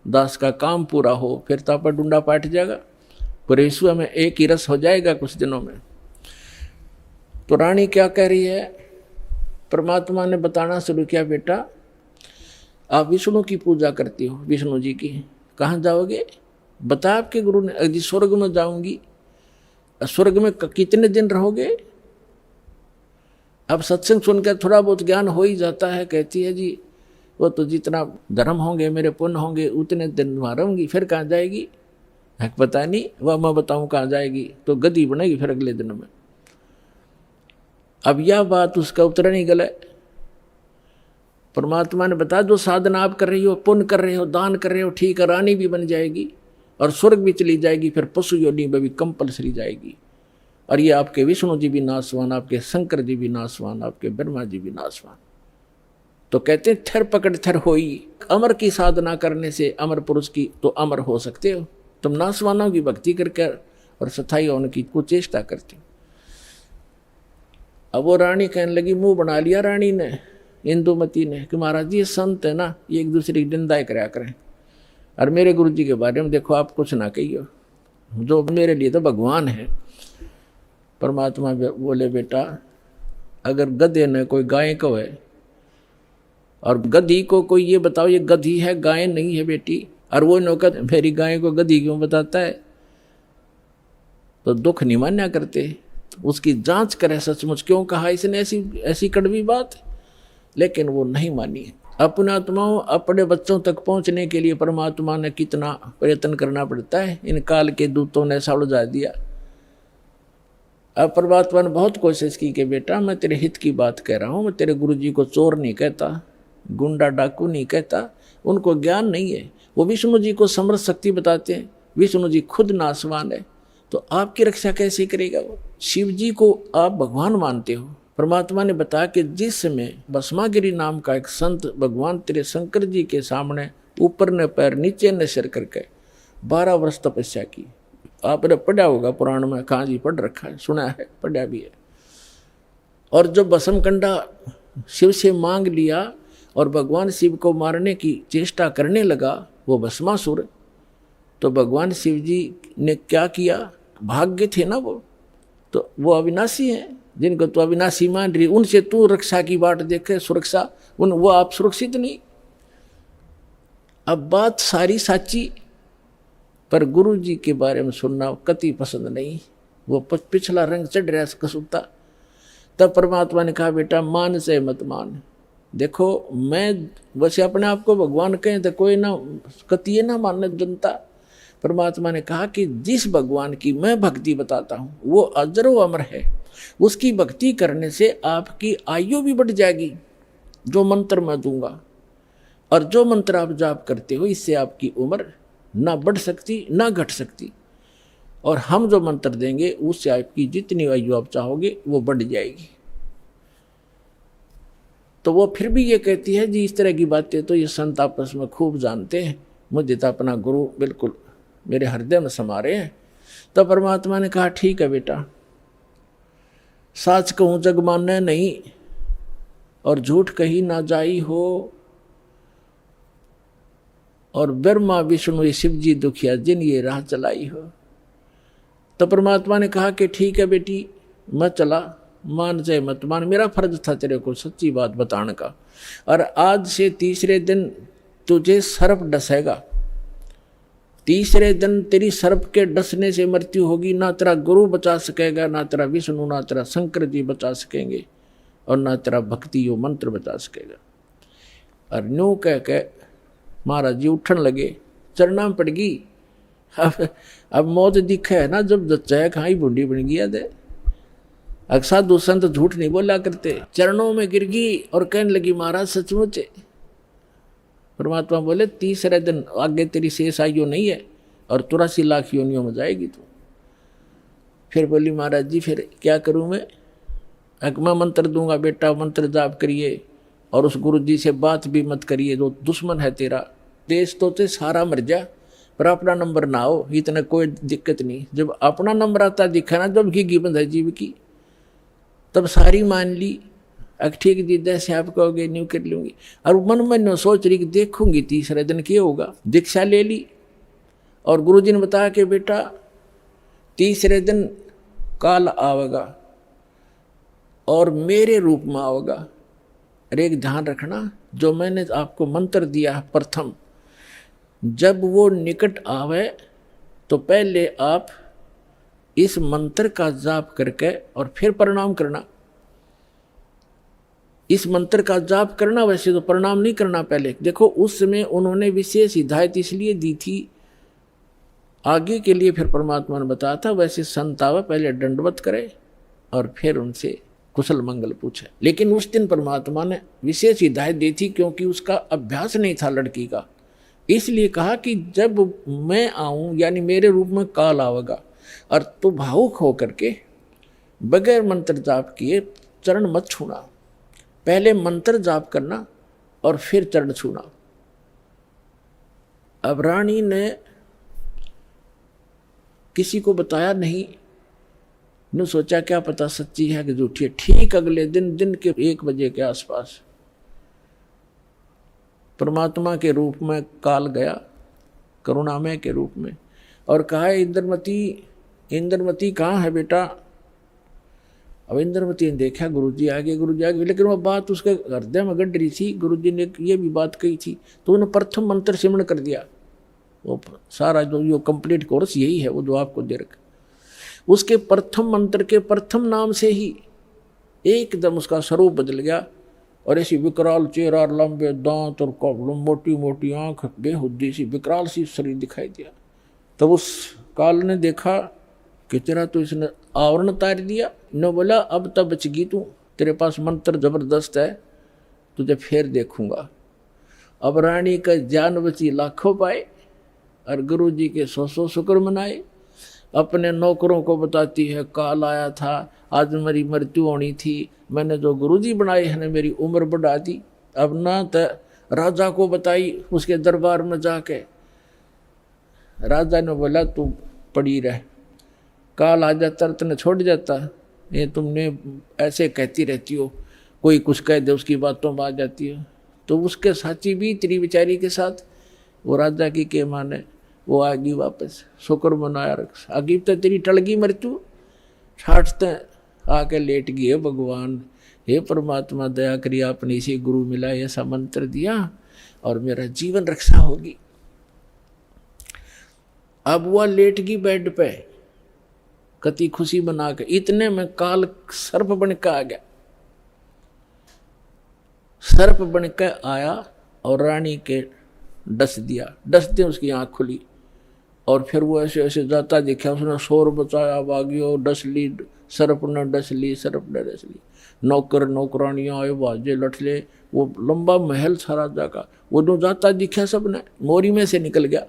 दास का काम पूरा हो, फिर तो आप डूंडा पाट जाएगा, पूरे विश्व में एक ही रस हो जाएगा कुछ दिनों में। तो रानी क्या कह रही है? परमात्मा ने बताना शुरू किया, बेटा आप विष्णु की पूजा करती हो, विष्णु जी की, कहाँ जाओगे? बता आपके गुरु ने। जी स्वर्ग में जाऊंगी। स्वर्ग में कितने दिन रहोगे? अब सत्संग सुनकर थोड़ा बहुत ज्ञान हो ही जाता है। कहती है जी वो तो जितना धर्म होंगे, मेरे पुण्य होंगे, उतने दिन वहाँ रहूंगी, फिर कहाँ जाएगी? पता नहीं, वह मैं बताऊँ कहाँ जाएगी, तो गधी बनेगी फिर अगले दिन में। अब यह बात उसका उत्तर नहीं गला। परमात्मा ने बताया जो साधना आप कर रही हो, पुण्य कर रहे हो, दान कर रहे हो, ठीक है, रानी भी बन जाएगी और स्वर्ग भी चली जाएगी, फिर पशु योनि में भी कंपलसरी जाएगी। और ये आपके विष्णु जी भी नासवान, आपके शंकर जी भी नासवान, आपके ब्रह्मा जी भी नासवान। तो कहते हैं थर पकड़ थर होई। अमर की साधना करने से अमर पुरुष की तो अमर हो सकते हो। तुम नासवानों की भक्ति करके और सथाई होने की कुचेष्टा करते हो। अब वो रानी कहने लगी, मुंह बना लिया रानी ने, इंदुमती ने, कि महाराज जी ये संत है ना, ये एक दूसरे की निंदा कराया करें, और मेरे गुरु जी के बारे में देखो आप कुछ ना कहियो, जो मेरे लिए तो भगवान है। परमात्मा बोले, बेटा अगर गधे ने कोई गाय को है और गधी को कोई ये बताओ ये गधी है गाय नहीं है बेटी, और वो नौकर मेरी गाय को गधी क्यों बताता है, तो दुख नहीं मान्या करते। उसकी जांच करे सचमुच क्यों कहा इसने ऐसी कड़वी बात, लेकिन वो नहीं मानी। अपने आत्माओं, अपने बच्चों तक पहुंचने के लिए परमात्मा ने कितना प्रयत्न करना पड़ता है। इन काल के दूतों ने ऐसा उलझा दिया। अब परमात्मा ने बहुत कोशिश की कि बेटा मैं तेरे हित की बात कह रहा हूँ, मैं तेरे गुरु जी को चोर नहीं कहता, गुंडा डाकू नहीं कहता, उनको ज्ञान नहीं है। वो विष्णु जी को समर्थ शक्ति बताते हैं, विष्णु जी खुद नासवान है, तो आपकी रक्षा कैसे करेगा वो? शिव जी को आप भगवान मानते हो। परमात्मा ने बताया कि जिस समय भस्मागिरी नाम का एक संत भगवान तेरे शंकर जी के सामने ऊपर ने पैर नीचे ने सिर करके 12 वर्ष तपस्या की। आपने पढ़ा होगा पुराण में, कहाँ जी पढ़ रखा है, सुना है, पढ़ा भी है। और जब भस्मकंडा शिव से मांग लिया और भगवान शिव को मारने की चेष्टा करने लगा वो भस्मासुर, तो भगवान शिव जी ने क्या किया? भाग्य थे ना वो, तो वो अविनाशी हैं, जिनको तो अविनाशी मान रही, उनसे तू रक्षा की बाट देखे, सुरक्षा, वो आप सुरक्षित नहीं। अब बात सारी साची, पर गुरु जी के बारे में सुनना कति पसंद नहीं। वो पिछला रंग चढ़ रहा कसुता। तब परमात्मा ने कहा बेटा मान से मत मान। देखो मैं वैसे अपने आप को भगवान कहें तो कोई ना कतिये ना मानने जनता। परमात्मा ने कहा कि जिस भगवान की मैं भक्ति बताता हूँ वो अजरो अमर है, उसकी भक्ति करने से आपकी आयु भी बढ़ जाएगी जो मंत्र मैं दूंगा, और जो मंत्र आप जाप करते हो इससे आपकी उम्र ना बढ़ सकती ना घट सकती, और हम जो मंत्र देंगे उससे आपकी जितनी आयु आप चाहोगे वो बढ़ जाएगी। तो वो फिर भी ये कहती है जी इस तरह की बातें तो ये संत आपस में खूब जानते हैं, मुझे तो अपना गुरु बिल्कुल मेरे हृदय में समा रहे हैं। तो परमात्मा ने कहा ठीक है बेटा, साच कहूँ जग माने नहीं और झूठ कही ना जाई हो, और ब्रह्मा विष्णु ये शिव जी दुखिया जिन ये राह चलाई हो। तो परमात्मा ने कहा कि ठीक है बेटी मैं चला, मान चाहे मत मान, मेरा फर्ज था तेरे को सच्ची बात बताने का। और आज से तीसरे दिन तुझे सर्प डसेगा, तीसरे दिन तेरी सर्प के डसने से मृत्यु होगी। ना तेरा गुरु बचा सकेगा, ना तेरा विष्णु, ना तेरा शंकर जी बचा सकेंगे, और ना तेरा भक्ति यो मंत्र बचा सकेगा। और न्यू कह के महाराज जी उठन लगे, चरना में पड़ गई। अब मौत दिखे है ना, जब जच्चा खाई बूढ़ी बन गया दे। साधु संत झूठ नहीं बोला करते। चरणों में गिर गई और कहने लगी महाराज सचमुच। परमात्मा बोले तीसरे दिन आगे तेरी शेष आयु नहीं है और 83 लाख योनियों में जाएगी तू। फिर बोली महाराज जी फिर क्या करूं मैं? मैं मंत्र दूंगा बेटा, मंत्र जाप करिए और उस गुरु जी से बात भी मत करिए, जो दुश्मन है तेरा। देश तो ते सारा मर जा पर अपना नंबर ना हो, इतना कोई दिक्कत नहीं। जब अपना नंबर आता दिखा ना, जब घी बंद है जीव की, तब सारी मान ली। ठीक जी जैसे आप कहोगे न्यू कर लूंगी। और मन में न सोच रही कि देखूंगी तीसरे दिन क्या होगा। दीक्षा ले ली और गुरुजी ने बताया कि बेटा तीसरे दिन काल आवेगा और मेरे रूप में आवेगा। अरे एक ध्यान रखना, जो मैंने आपको मंत्र दिया प्रथम, जब वो निकट आवे तो पहले आप इस मंत्र का जाप करके और फिर प्रणाम करना। इस मंत्र का जाप करना, वैसे तो प्रणाम नहीं करना पहले। देखो उस समय उन्होंने विशेष हिदायत इसलिए दी थी आगे के लिए, फिर परमात्मा ने बताया था वैसे संत आवे पहले दंडवत करे और फिर उनसे कुशल मंगल पूछे। लेकिन उस दिन परमात्मा ने विशेष हिदायत दी थी क्योंकि उसका अभ्यास नहीं था लड़की का। इसलिए कहा कि जब मैं आऊं यानी मेरे रूप में काल आवेगा और तू भावुक होकर के बगैर मंत्र जाप किए चरण मत छूना, पहले मंत्र जाप करना और फिर चरण छूना। अब रानी ने किसी को बताया नहीं, ने सोचा क्या पता सच्ची है कि झूठी है। ठीक अगले दिन के 1 बजे के आसपास परमात्मा के रूप में काल गया, करुणामय के रूप में, और कहा इंद्रमती कहाँ है बेटा? अब इंद्रमती ने देखा गुरुजी आगे, लेकिन वो बात उसके हृदय में गड़ रही थी। गुरुजी ने ये भी बात कही थी तो उन्होंने प्रथम मंत्र सिमरण कर दिया। वो सारा जो कंप्लीट कोर्स यही है वो जो आपको दे रखा। उसके प्रथम मंत्र के प्रथम नाम से ही एकदम उसका स्वरूप बदल गया और ऐसी विकराल चेहरा, लंबे दांत और मोटी मोटी आंख, बेहुद्दी सी विकराल सी शरीर दिखाई दिया। तब उस काल ने देखा कि तेरा तो इसने आवरण उतार दिया। न बोला अब तब बचगी तू, तेरे पास मंत्र जबरदस्त है, तुझे फिर देखूंगा। अब रानी का जान बची लाखों पाए और गुरु जी के 100 शुक्र मनाए। अपने नौकरों को बताती है काल आया था, आज मेरी मृत्यु होनी थी, मैंने जो गुरुजी बनाए हैं मेरी उम्र बढ़ा दी। अब ना तो राजा को बताई उसके दरबार में जाके। राजा ने बोला तू पड़ी रह, काल आ जाता तेने छोड़ जाता, ये तुमने ऐसे कहती रहती हो, कोई कुछ कह दे उसकी बातों में आ जाती हो। तो उसके साथी भी तेरी बेचारी के साथ वो राजा की के माने वो आ गई वापस, शुक्र मनाया रख। आगे तो तेरी टलगी मृत्यु, छाटते आके लेट गई है भगवान। हे परमात्मा दया करिए, आपने इसी गुरु मिला ऐसा मंत्र दिया और मेरा जीवन रक्षा होगी। अब वह लेट गई बेड पे कति खुशी बना के, इतने में काल सर्प बन के आ गया। सर्प बन के आया और रानी के डस दिया, डसते उसकी आंख खुली और फिर वो ऐसे ऐसे जाता देखा, उसने शोर बचाया, भागियो, डस ली सर्प ने, डस ली सर्प ने, डस ली। नौकर नौकरानियां आए, बाजे लठले, वो लंबा महल था राजा का, वो जो जाता दिखा सबने, मोरी में से निकल गया।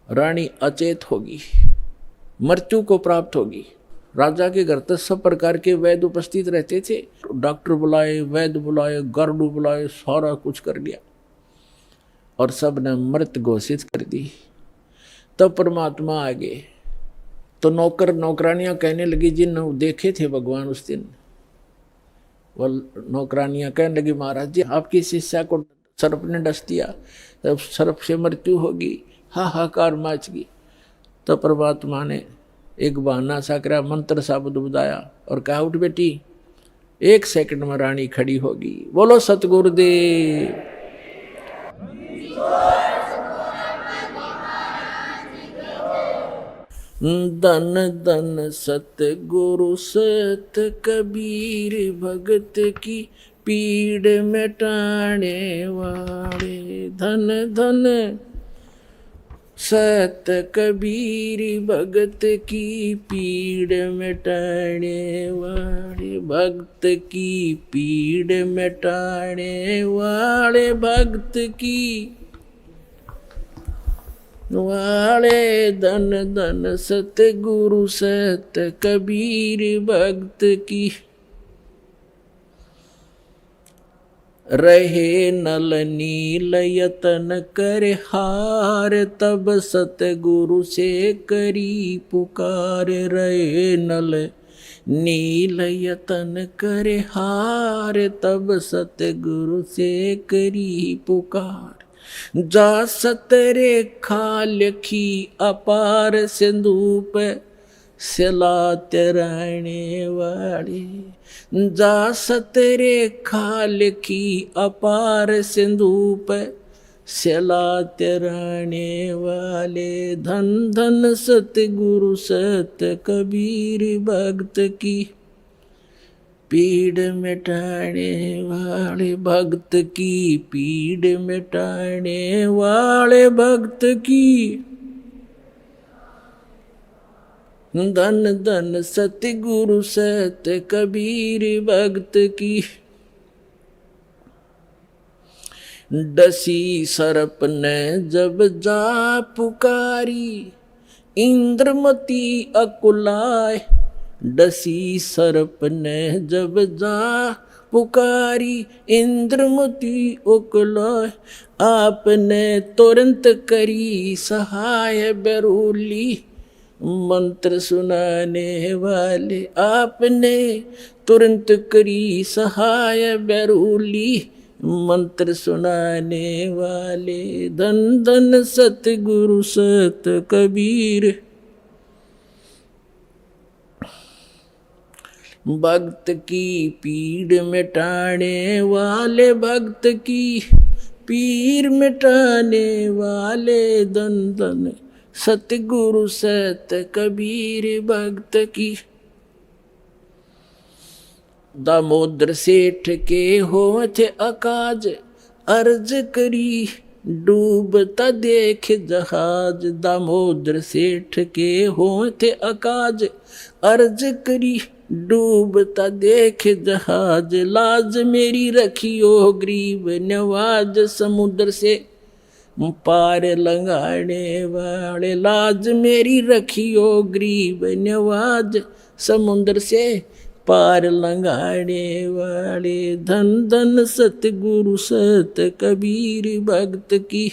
रानी अचेत होगी, मृत्यु को प्राप्त होगी। राजा के घर तक सब प्रकार के वैद्य उपस्थित रहते थे, डॉक्टर बुलाए, वैद्य बुलाए, गार्डू बुलाए, सारा कुछ कर दिया और सब ने मृत घोषित कर दी। तब परमात्मा आ गए तो नौकर नौकरानियां कहने लगी, जिन देखे थे भगवान उस दिन, वो नौकरानियां कहने लगी, महाराज जी आपकी शिष्या को सर्प ने डस दिया, तब सर्प से मृत्यु होगी, हाहाकार मच गई। तो परमात्मा ने एक बहाना सा करा, मंत्र सा बुदाया और कहा, उठ बेटी, 1 सेकंड में रानी खड़ी होगी। बोलो सतगुरुदेव। धन धन सतगुरु सत कबीर, भगत की पीड़ मिटाने वाले। धन धन सत कबीर, भगत की पीड़ मिटाने वाले। भक्त की पीड़ मिटाने वाले, भक्त की वाले। धन धन सतगुरु सत कबीर, भक्त की। रहे नल नील यतन कर हार, तब सतगुरु से करी पुकार। रहे नल नील यतन कर हार, तब सतगुरु से करी पुकार। जा सतरेखा लिखी अपार, सिंधु पे सिला तैराने वाले। जा सतरेखा लिखी अपार, सिंधु पे सिला तैराने वाले। धन धन सतगुरु सत कबीर, भक्त की पीड़ मिटाने वाले। भक्त की पीड़ मिटाने वाले, भक्त की। धन धन सतगुरु सत कबीर, भक्त की। डसी सर्प ने जब जा पुकारी, इंद्रमती अकुलाए। डसी सर्प ने जब जा पुकारी, इंद्रमती अकुलाए। आपने तुरंत करी सहाय बेरूली, मंत्र सुनाने वाले। आपने तुरंत करी सहाय बेरूली, मंत्र सुनाने वाले। धन धन सतगुरु सत कबीर, भक्त की पीड़ मिटाने वाले। भक्त की पीड़ मिटाने वाले। धन धन सतगुरु सत कबीर, भक्त की। दामोदर सेठ के होठ अकाज, अर्ज करी डूबता देख जहाज। दामोदर सेठ के होठ अकाज, अर्ज करी डूबता देख जहाज। लाज मेरी रखियो गरीब नवाज, समुद्र से पार लंघाने वाले। लाज मेरी रखियो गरीब नवाज, समुद्र से पार लंघाने वाले। धन धन सतगुरु सत कबीर, भक्त की।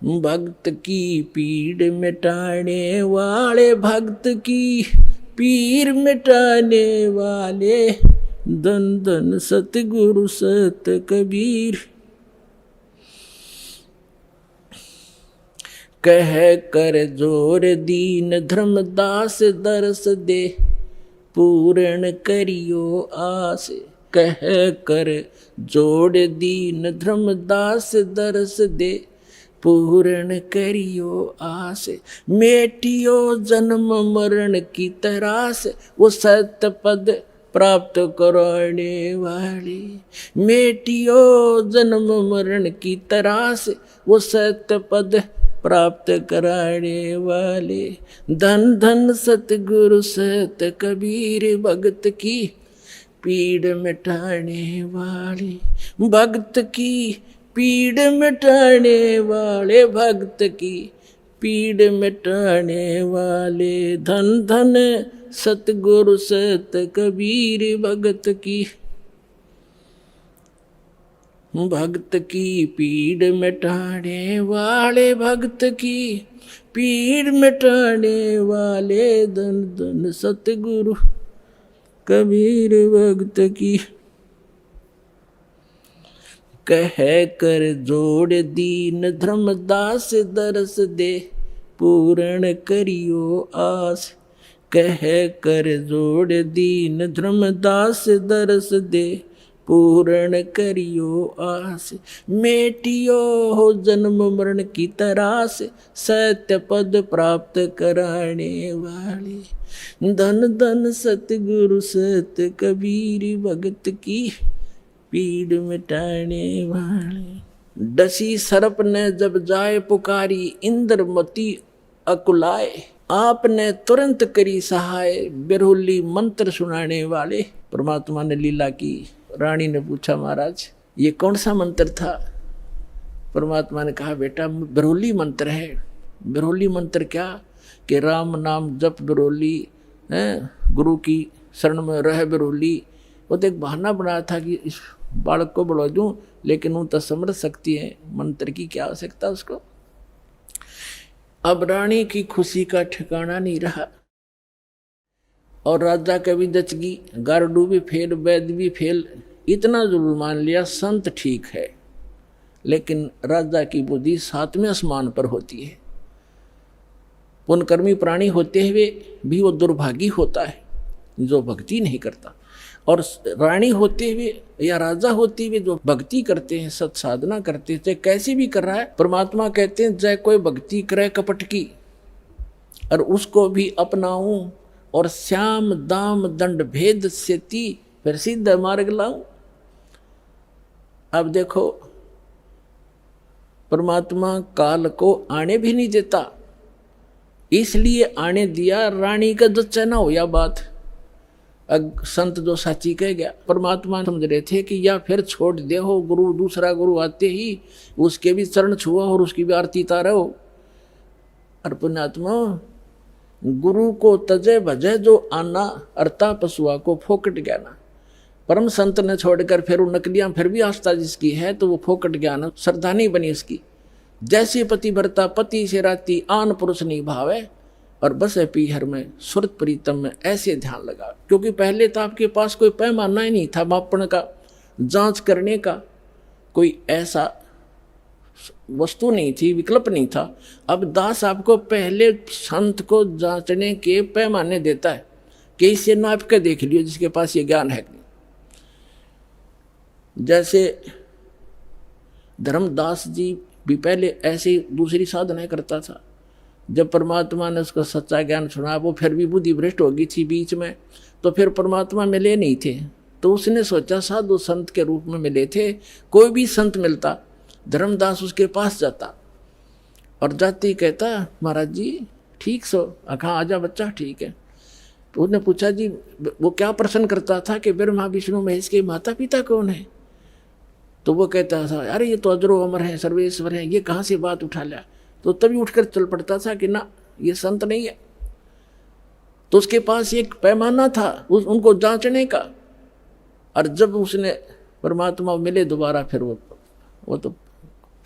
भक्त की पीड़ मिटाने वाले, भक्त की पीर मिटाने वाले। धन धन सतगुरु सत कबीर। कह कर जोर दीन धर्मदास, दरस दे पूर्ण करियो आस। कह कर जोड़ दीन धर्मदास दरस दे पूर्ण करियो आस। मेटियो जन्म मरण की तरास वो सत्य पद प्राप्त कराने वाले। मेटियो जन्म मरण की तरास वो सत्य पद प्राप्त कराने वाले। धन धन सतगुरु सत कबीर भगत की पीड़ मिटाने वाले। भगत की पीड़ मिटाने वाले, भक्त की पीड़ मिटाने वाले। धन धन सतगुरु सत कबीर भगत की, भक्त की पीड़ मिटाने वाले, भक्त की पीड़ मिटाने वाले। धन धन सतगुरु कबीर भक्त की। कह कर जोड़ दीन धर्मदास दरस दे पूर्ण करियो आस। कह कर जोड़ दीन धर्मदास दरस दे पूर्ण करियो आस। मेटियो हो जन्म मरण की तरास सत्य पद प्राप्त कराने वाले। धन धन सतगुरु सत कबीर भगत की पीड़ मिटाने वाले। डसी सर्प ने जब जाए पुकारी इंद्रमती अकुलाए। आपने तुरंत करी सहाय बिरहुली मंत्र सुनाने वाले। परमात्मा ने लीला की। रानी ने पूछा महाराज ये कौन सा मंत्र था? परमात्मा ने कहा बेटा बिरहुली मंत्र है। बिरहुली मंत्र क्या कि राम नाम जप बिरहुली, गुरु की शरण में रह बिरहुली। वो तो एक बहाना बनाया था कि इस बालक को बढ़ा दूं, लेकिन वो तो समझ सकती है मंत्र की क्या आवश्यकता उसको। अब रानी की खुशी का ठिकाना नहीं रहा और राजा का भी दचगी, गारडू भी फेल, वैद्य भी फेल। इतना जरूर मान लिया संत ठीक है, लेकिन राजा की बुद्धि 7वें आसमान पर होती है। पुण्यकर्मी प्राणी होते हुए भी वो दुर्भागी होता है जो भक्ति नहीं करता, और रानी होते हुए या राजा होते हुए जो भक्ति करते हैं, सत साधना करते हैं, चाहे कैसे भी कर रहा है। परमात्मा कहते हैं चाहे कोई भक्ति करे कपट की और उसको भी अपनाऊं और श्याम दाम दंड भेद से ती फिर सिद्ध मार्ग लाऊं। अब देखो परमात्मा काल को आने भी नहीं देता, इसलिए आने दिया रानी का जच्चा ना हो या बात। संत जो साची कह गया, परमात्मा समझ रहे थे कि या फिर छोड़ दे हो गुरु, दूसरा गुरु आते ही उसके भी चरण छुआ और उसकी भी आरती तारा हो। और पुण्यात्मा गुरु को तजे भजे जो आना, अर्ता पशुआ को फोकट ज्ञाना। परम संत ने छोड़कर फिर वो नकलियां फिर भी आस्था जिसकी है तो वो फोकट ज्ञान श्रद्धा नहीं बनी उसकी। जैसे पति भरता पति से राती आन पुरुष नहीं भावे और बस है पीहर में सुरत प्रीतम में ऐसे ध्यान लगा। क्योंकि पहले तो आपके पास कोई पैमाना ही नहीं था मापन का, जांच करने का कोई ऐसा वस्तु नहीं थी, विकल्प नहीं था। अब दास आपको पहले संत को जांचने के पैमाने देता है कि इसे नाप के देख लियो जिसके पास ये ज्ञान है। जैसे धर्मदास जी भी पहले ऐसी दूसरी साधनाएं करता था। जब परमात्मा ने उसको सच्चा ज्ञान सुना, वो फिर भी बुद्धि भ्रष्ट हो गई थी बीच में, तो फिर परमात्मा मिले नहीं थे। तो उसने सोचा साधु संत के रूप में मिले थे, कोई भी संत मिलता धर्मदास उसके पास जाता और जाते ही कहता महाराज जी ठीक सो, कहाँ आजा बच्चा ठीक है। तो उसने पूछा जी वो क्या प्रश्न करता था कि ब्रह्मा विष्णु महेश के माता पिता कौन है? तो वो कहता था अरे ये तो अजरो अमर है, सर्वेश्वर है, ये कहाँ से बात उठा लिया। तो तभी उठकर चल पड़ता था कि ना ये संत नहीं है। तो उसके पास एक पैमाना था उनको जांचने का। और जब उसने परमात्मा मिले दोबारा, फिर वो तो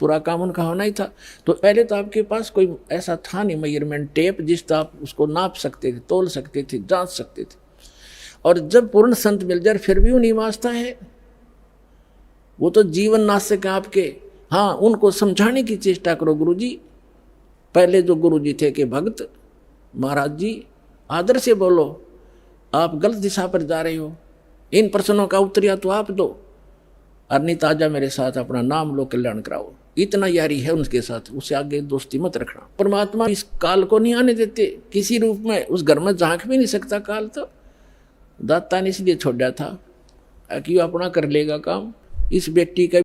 पूरा काम उनका होना ही था। तो पहले तो आपके पास कोई ऐसा था नहीं मेजरमेंट टेप जिससे आप उसको नाप सकते थे, तोल सकते थे, जांच सकते थे। और जब पूर्ण संत मिल जाए फिर भी वो नहीं वास्ता है, वो तो जीवन नाशक है आपके। हाँ, उनको समझाने की चेष्टा करो गुरुजी। पहले जो गुरुजी थे कि भक्त महाराज जी आदर से बोलो, आप गलत दिशा पर जा रहे हो, इन प्रश्नों का उत्तर या तो आप दो और नहीं ताजा मेरे साथ अपना नाम लो, कल्याण कराओ। इतना यारी है उनके साथ, उससे आगे दोस्ती मत रखना। परमात्मा इस काल को नहीं आने देते किसी रूप में, उस घर में झांक भी नहीं सकता काल। तो दाता ने इसलिए छोड़ा था कि अपना कर लेगा काम। इस बेटी का